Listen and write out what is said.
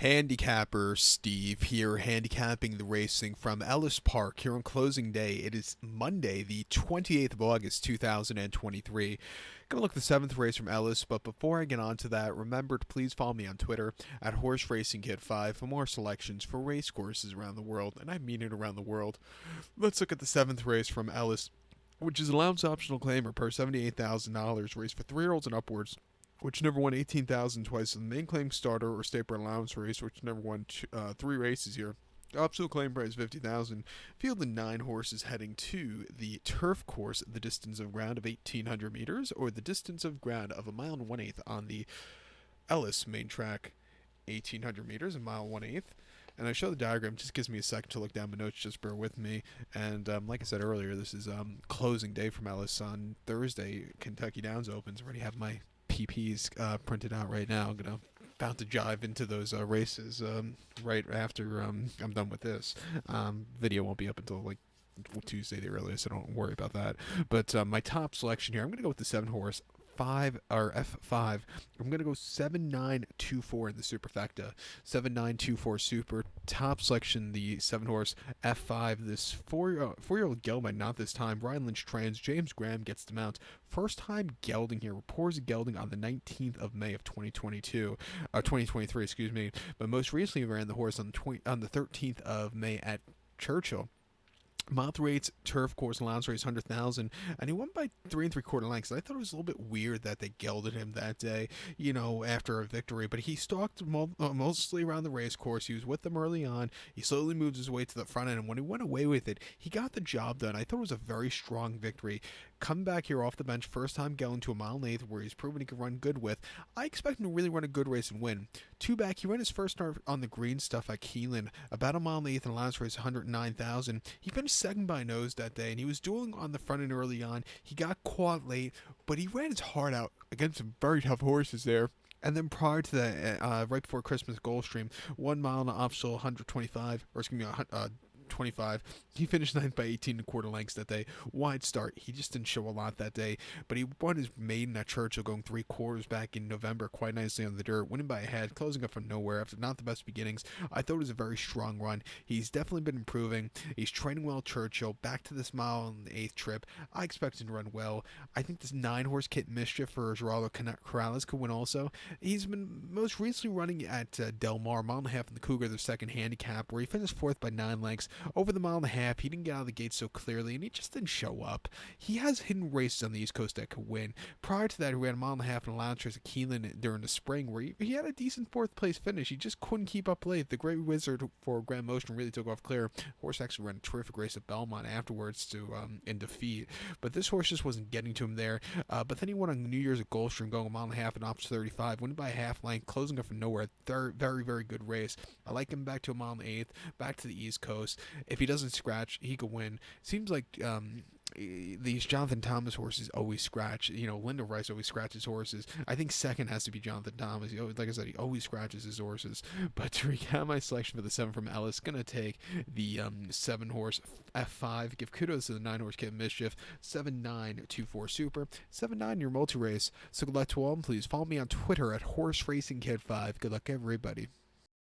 Handicapper Steve here, handicapping the racing from Ellis Park here on closing day. It is Monday, the 28th of August, 2023. Gonna look at the seventh race from Ellis, but before I get on to that, remember to please follow me on Twitter at Horse Racing Kid 5 for more selections for race courses around the world, and I mean it around the world. Let's look at the seventh race from Ellis, which is allowance optional claimer per $78,000, race for 3-year-olds and upwards, which never won 18,000 twice in the main claim starter or state bar allowance race, which never won 3 races here. Absolute claim price 50,000. Fielding 9 horses heading to the turf course, the distance of ground of 1,800 meters, or the distance of ground of 1 mile and 1/8 on the Ellis main track, 1,800 meters, 1 mile 1/8. And I show the diagram. Just gives me a second to look down my notes. Just bear with me. And like I said earlier, this is closing day from Ellis on Thursday. Kentucky Downs opens. I already have my PPs printed out right now. I'm about to dive into those races right after I'm done with this. Video won't be up until like Tuesday the earliest, so don't worry about that. But my top selection here, I'm gonna go with the 7-horse. F5. I'm gonna go 7924 in the superfecta. 7924 super top selection. The 7-horse F5. This four-year-old gelding, not this time. Brian Lynch trains. James Graham gets the mount. First time gelding here. Reports of gelding on the 19th of May of 2023. Excuse me. But most recently ran the horse on the 13th of May at Churchill. Mouth rates, turf course allowance race 100,000, and he won by 3 3/4 lengths. I thought it was a little bit weird that they gelded him that day, after a victory. But he stalked mostly around the race course. He was with them early on. He slowly moved his way to the front end, and when he went away with it, he got the job done. I thought it was a very strong victory. Come back here off the bench, first time gelding to 1 mile 1/8, where he's proven he can run good with. I expect him to really run a good race and win. 2 back, he ran his first start on the green stuff at Keeneland, about 1 mile 1/8 and allowance race 109,000. He finished second by nose that day, and he was dueling on the front end early on. He got caught late, but he ran his heart out against some very tough horses there. And then prior to that, right before Christmas Gulfstream, 1 mile and optional 125, or excuse me, 25. He finished 9th by 18 1/4 lengths that day. Wide start. He just didn't show a lot that day, but he won his maiden at Churchill, going 3/4 back in November, quite nicely on the dirt, winning by a head, closing up from nowhere after not the best beginnings. I thought it was a very strong run. He's definitely been improving. He's training well at Churchill. Back to this 1/8 trip. I expect him to run well. I think this 9-horse Kit Mischief for Geraldo Corrales could win also. He's been most recently running at Del Mar, 1.5 in the Cougar, the second handicap, where he finished 4th by 9 lengths. Over the 1.5, he didn't get out of the gate so clearly, and he just didn't show up. He has hidden races on the East Coast that could win. Prior to that, he ran 1.5 in allowance race at Keeneland during the spring, where he had a decent 4th place finish. He just couldn't keep up late. The Great Wizard for Grand Motion really took off clear. Horse actually ran a terrific race at Belmont afterwards in defeat, but this horse just wasn't getting to him there. But then he won on New Year's at Gulfstream, going 1.5 and opposite 35, winning by a half length, closing up from nowhere. Very, very good race. I like him back to 1 mile 1/8, back to the East Coast. If he doesn't scratch, he could win. Seems like these Jonathan Thomas horses always scratch. Linda Rice always scratches horses. I think second has to be Jonathan Thomas. Like I said, he always scratches his horses. But to recap my selection for the 7 from Ellis, gonna take the 7-horse F5. Give kudos to the 9-horse Kit Mischief. 7924 super. 79 your multi race. So good luck to all, and please follow me on Twitter at Horse Racing Kid 5. Good luck, everybody.